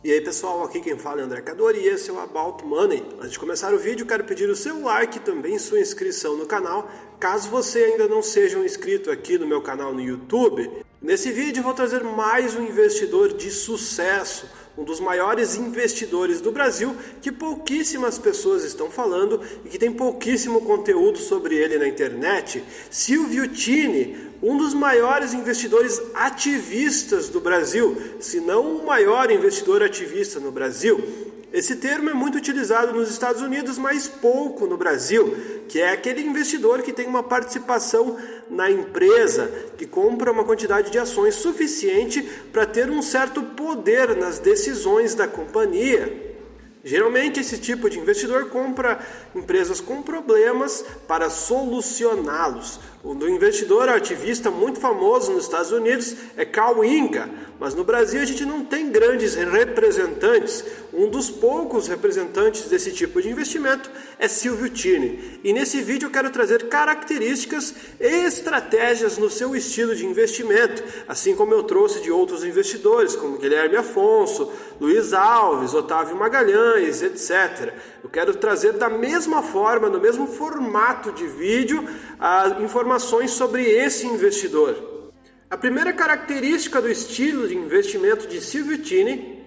E aí pessoal, aqui quem fala é André Cador e esse é o About Money. Antes de começar o vídeo, quero pedir o seu like e também sua inscrição no canal, caso você ainda não seja um inscrito aqui no meu canal no YouTube. Nesse vídeo eu vou trazer mais um investidor de sucesso, um dos maiores investidores do Brasil, que pouquíssimas pessoas estão falando e que tem pouquíssimo conteúdo sobre ele na internet. Silvio Tini, um dos maiores investidores ativistas do Brasil, se não o maior investidor ativista no Brasil. Esse termo é muito utilizado nos Estados Unidos, mas pouco no Brasil, que é aquele investidor que tem uma participação na empresa, que compra uma quantidade de ações suficiente para ter um certo poder nas decisões da companhia. Geralmente esse tipo de investidor compra empresas com problemas para solucioná-los. O do investidor ativista muito famoso nos Estados Unidos é Carl Icahn, mas no Brasil a gente não tem grandes representantes. Um dos poucos representantes desse tipo de investimento é Silvio Tini. E nesse vídeo eu quero trazer características e estratégias no seu estilo de investimento, assim como eu trouxe de outros investidores, como Guilherme Afonso, Luiz Alves, Otávio Magalhães, etc. Eu quero trazer da mesma forma, no mesmo formato de vídeo, as informações sobre esse investidor. A primeira característica do estilo de investimento de Silvio Tini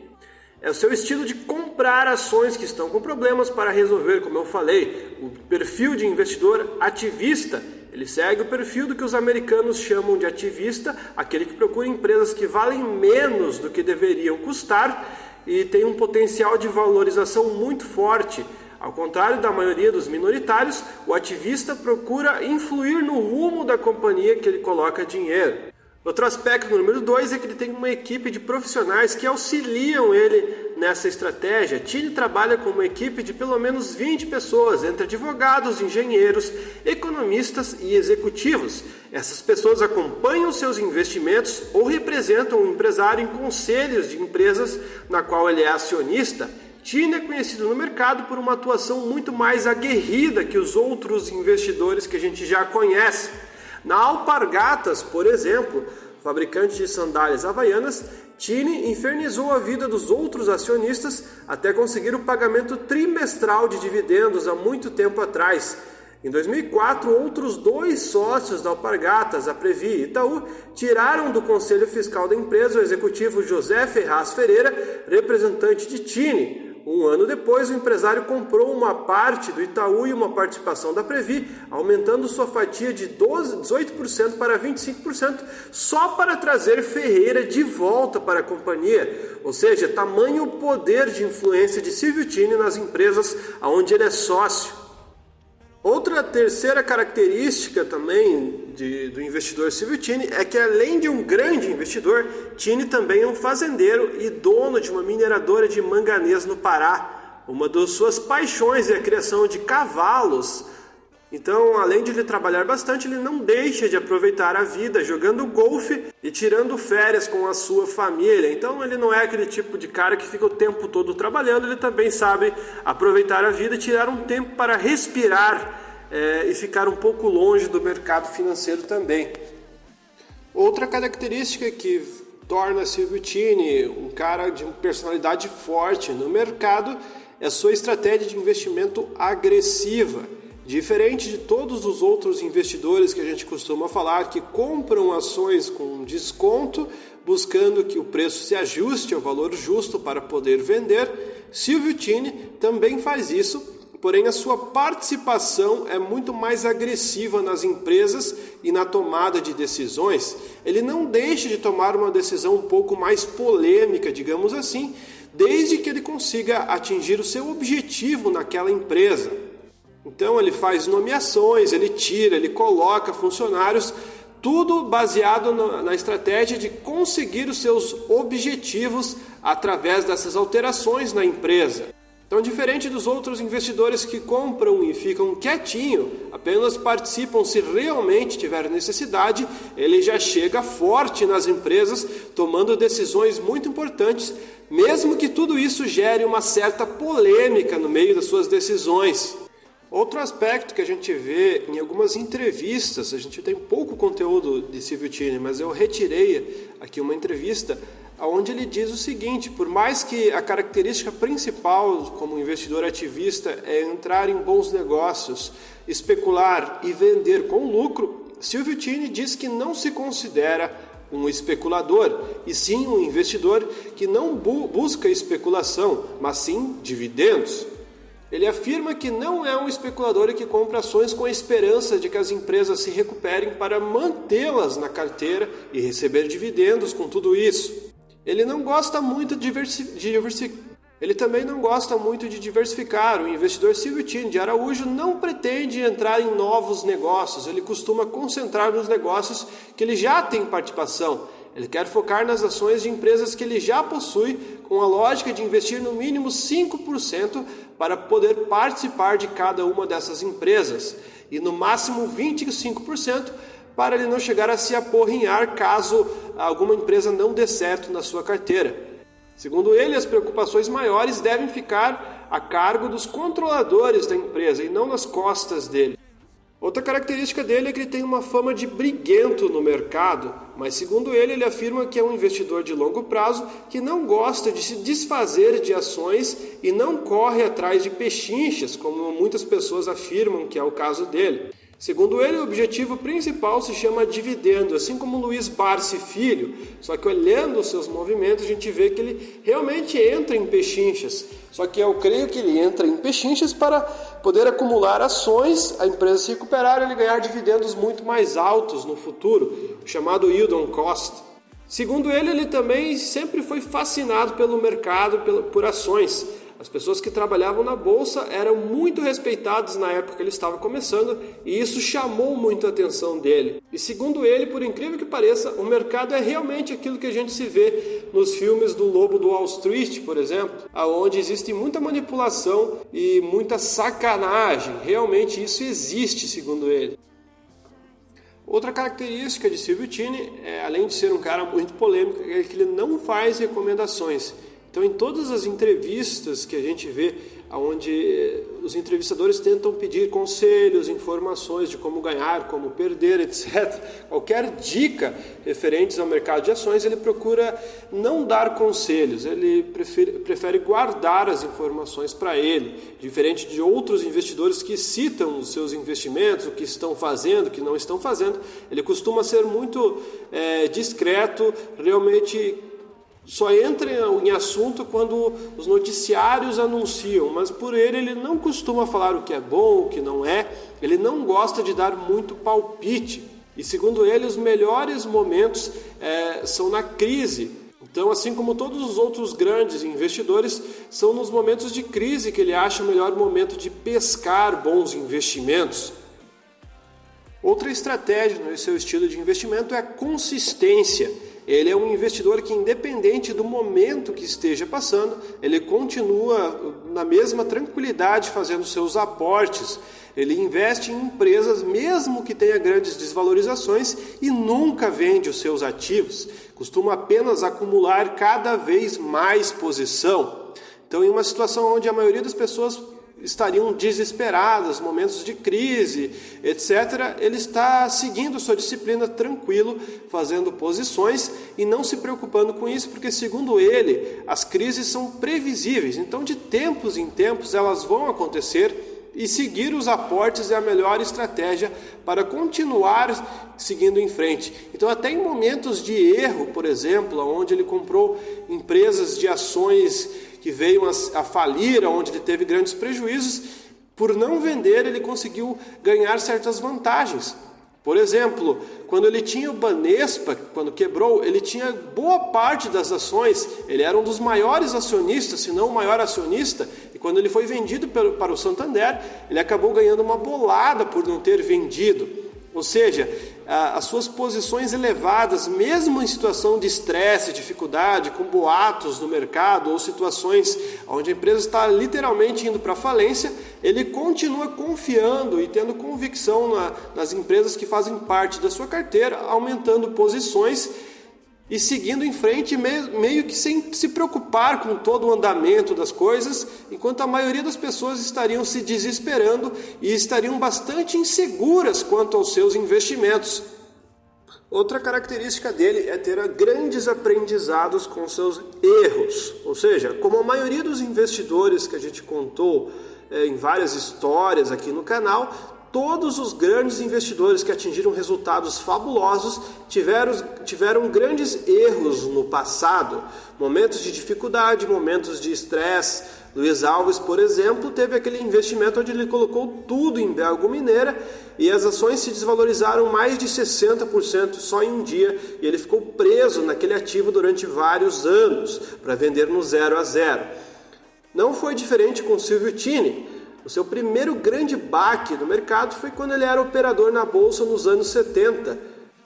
é o seu estilo de comprar ações que estão com problemas para resolver, como eu falei, o perfil de investidor ativista. Ele segue o perfil do que os americanos chamam de ativista, aquele que procura empresas que valem menos do que deveriam custar e tem um potencial de valorização muito forte. Ao contrário da maioria dos minoritários, o ativista procura influir no rumo da companhia que ele coloca dinheiro. Outro aspecto, número 2, é que ele tem uma equipe de profissionais que auxiliam ele nessa estratégia. Tini trabalha com uma equipe de pelo menos 20 pessoas, entre advogados, engenheiros, economistas e executivos. Essas pessoas acompanham seus investimentos ou representam o empresário em conselhos de empresas na qual ele é acionista. Tini é conhecido no mercado por uma atuação muito mais aguerrida que os outros investidores que a gente já conhece. Na Alpargatas, por exemplo, fabricante de sandálias havaianas, Tini infernizou a vida dos outros acionistas até conseguir o pagamento trimestral de dividendos há muito tempo atrás. Em 2004, outros 2 sócios da Alpargatas, a Previ e Itaú, tiraram do conselho fiscal da empresa o executivo José Ferraz Ferreira, representante de Tini. Um ano depois, o empresário comprou uma parte do Itaú e uma participação da Previ, aumentando sua fatia de 18% para 25%, só para trazer Ferreira de volta para a companhia. Ou seja, tamanho poder de influência de Silvio Tini nas empresas onde ele é sócio. Outra terceira característica também do investidor Silvio Tini é que, além de um grande investidor, Tini também é um fazendeiro e dono de uma mineradora de manganês no Pará. Uma das suas paixões é a criação de cavalos. Então, além de ele trabalhar bastante, ele não deixa de aproveitar a vida jogando golfe e tirando férias com a sua família. Então, ele não é aquele tipo de cara que fica o tempo todo trabalhando, ele também sabe aproveitar a vida e tirar um tempo para respirar e ficar um pouco longe do mercado financeiro também. Outra característica que torna Silvio Tini um cara de personalidade forte no mercado é a sua estratégia de investimento agressiva. Diferente de todos os outros investidores que a gente costuma falar, que compram ações com desconto, buscando que o preço se ajuste ao valor justo para poder vender, Silvio Tini também faz isso, porém a sua participação é muito mais agressiva nas empresas e na tomada de decisões. Ele não deixa de tomar uma decisão um pouco mais polêmica, digamos assim, desde que ele consiga atingir o seu objetivo naquela empresa. Então ele faz nomeações, ele tira, ele coloca funcionários, tudo baseado na estratégia de conseguir os seus objetivos através dessas alterações na empresa. Então, diferente dos outros investidores que compram e ficam quietinho, apenas participam se realmente tiver necessidade, ele já chega forte nas empresas, tomando decisões muito importantes, mesmo que tudo isso gere uma certa polêmica no meio das suas decisões. Outro aspecto que a gente vê em algumas entrevistas, a gente tem pouco conteúdo de Silvio Tini, mas eu retirei aqui uma entrevista onde ele diz o seguinte: por mais que a característica principal como investidor ativista é entrar em bons negócios, especular e vender com lucro, Silvio Tini diz que não se considera um especulador, e sim um investidor que não busca especulação, mas sim dividendos. Ele afirma que não é um especulador que compra ações com a esperança de que as empresas se recuperem para mantê-las na carteira e receber dividendos com tudo isso. Ele não gosta muito Ele também não gosta muito de diversificar. O investidor Silvio Tini de Araújo não pretende entrar em novos negócios. Ele costuma concentrar nos negócios que ele já tem participação. Ele quer focar nas ações de empresas que ele já possui, com a lógica de investir no mínimo 5% para poder participar de cada uma dessas empresas, e no máximo 25% para ele não chegar a se aporrinhar caso alguma empresa não dê certo na sua carteira. Segundo ele, as preocupações maiores devem ficar a cargo dos controladores da empresa e não nas costas dele. Outra característica dele é que ele tem uma fama de briguento no mercado, mas segundo ele afirma que é um investidor de longo prazo que não gosta de se desfazer de ações e não corre atrás de pechinchas, como muitas pessoas afirmam que é o caso dele. Segundo ele, o objetivo principal se chama dividendo, assim como Luiz Barsi Filho, só que olhando os seus movimentos a gente vê que ele realmente entra em pechinchas, só que eu creio que ele entra em pechinchas para poder acumular ações, a empresa se recuperar e ele ganhar dividendos muito mais altos no futuro, chamado yield on cost. Segundo ele também sempre foi fascinado pelo mercado, por ações. As pessoas que trabalhavam na bolsa eram muito respeitadas na época que ele estava começando e isso chamou muito a atenção dele. E segundo ele, por incrível que pareça, o mercado é realmente aquilo que a gente se vê nos filmes do Lobo do Wall Street, por exemplo, onde existe muita manipulação e muita sacanagem. Realmente isso existe, segundo ele. Outra característica de Silvio Tini, além de ser um cara muito polêmico, é que ele não faz recomendações. Então, em todas as entrevistas que a gente vê, onde os entrevistadores tentam pedir conselhos, informações de como ganhar, como perder, etc., qualquer dica referentes ao mercado de ações, ele procura não dar conselhos, ele prefere guardar as informações para ele, diferente de outros investidores que citam os seus investimentos, o que estão fazendo, o que não estão fazendo. Ele costuma ser muito discreto, realmente só entra em assunto quando os noticiários anunciam, mas por ele não costuma falar o que é bom, o que não é, ele não gosta de dar muito palpite. E segundo ele, os melhores momentos são na crise. Então, assim como todos os outros grandes investidores, são nos momentos de crise que ele acha o melhor momento de pescar bons investimentos. Outra estratégia no seu estilo de investimento é a consistência. Ele é um investidor que, independente do momento que esteja passando, ele continua na mesma tranquilidade fazendo seus aportes. Ele investe em empresas mesmo que tenha grandes desvalorizações e nunca vende os seus ativos. Costuma apenas acumular cada vez mais posição. Então, em uma situação onde a maioria das pessoas estariam desesperadas, momentos de crise, etc., ele está seguindo sua disciplina tranquilo, fazendo posições e não se preocupando com isso, porque segundo ele, as crises são previsíveis, então de tempos em tempos elas vão acontecer e seguir os aportes é a melhor estratégia para continuar seguindo em frente. Então até em momentos de erro, por exemplo, onde ele comprou empresas de ações que veio a falir, onde ele teve grandes prejuízos, por não vender ele conseguiu ganhar certas vantagens. Por exemplo, quando ele tinha o Banespa, quando quebrou, ele tinha boa parte das ações, ele era um dos maiores acionistas, se não o maior acionista, e quando ele foi vendido para o Santander, ele acabou ganhando uma bolada por não ter vendido. Ou seja, as suas posições elevadas, mesmo em situação de estresse, dificuldade, com boatos no mercado ou situações onde a empresa está literalmente indo para a falência, ele continua confiando e tendo convicção nas empresas que fazem parte da sua carteira, aumentando posições e seguindo em frente, meio que sem se preocupar com todo o andamento das coisas, enquanto a maioria das pessoas estariam se desesperando e estariam bastante inseguras quanto aos seus investimentos. Outra característica dele é ter grandes aprendizados com seus erros, ou seja, como a maioria dos investidores que a gente contou em várias histórias aqui no canal, todos os grandes investidores que atingiram resultados fabulosos tiveram grandes erros no passado, momentos de dificuldade, momentos de estresse. Luiz Alves, por exemplo, teve aquele investimento onde ele colocou tudo em Belgo Mineira e as ações se desvalorizaram mais de 60% só em um dia e ele ficou preso naquele ativo durante vários anos para vender no 0 a 0. Não foi diferente com Silvio Tini. O seu primeiro grande baque no mercado foi quando ele era operador na bolsa nos anos 70.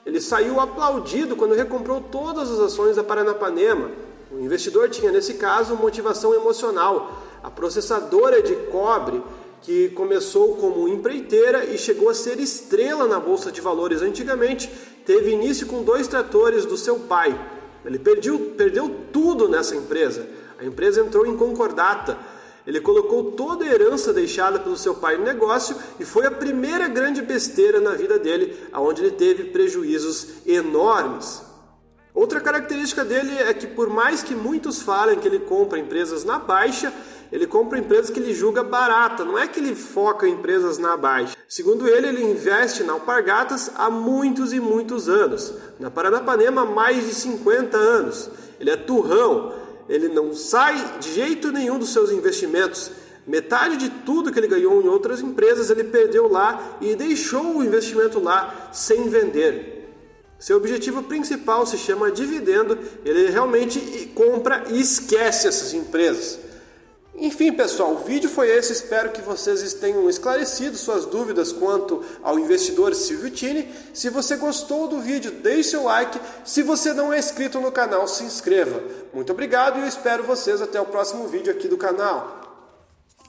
Ele saiu aplaudido quando recomprou todas as ações da Paranapanema. O investidor tinha, nesse caso, motivação emocional. A processadora de cobre, que começou como empreiteira e chegou a ser estrela na Bolsa de Valores antigamente, teve início com 2 tratores do seu pai. Ele perdeu tudo nessa empresa. A empresa entrou em concordata. Ele colocou toda a herança deixada pelo seu pai no negócio e foi a primeira grande besteira na vida dele, onde ele teve prejuízos enormes. Outra característica dele é que, por mais que muitos falem que ele compra empresas na baixa, ele compra empresas que ele julga barata, não é que ele foca em empresas na baixa. Segundo ele investe na Alpargatas há muitos e muitos anos, na Paranapanema há mais de 50 anos. Ele é turrão, ele não sai de jeito nenhum dos seus investimentos. Metade de tudo que ele ganhou em outras empresas ele perdeu lá e deixou o investimento lá sem vender. Seu objetivo principal se chama dividendo, ele realmente compra e esquece essas empresas. Enfim, pessoal, o vídeo foi esse, espero que vocês tenham esclarecido suas dúvidas quanto ao investidor Silvio Tini. Se você gostou do vídeo, deixe seu like, se você não é inscrito no canal, se inscreva. Muito obrigado e eu espero vocês até o próximo vídeo aqui do canal.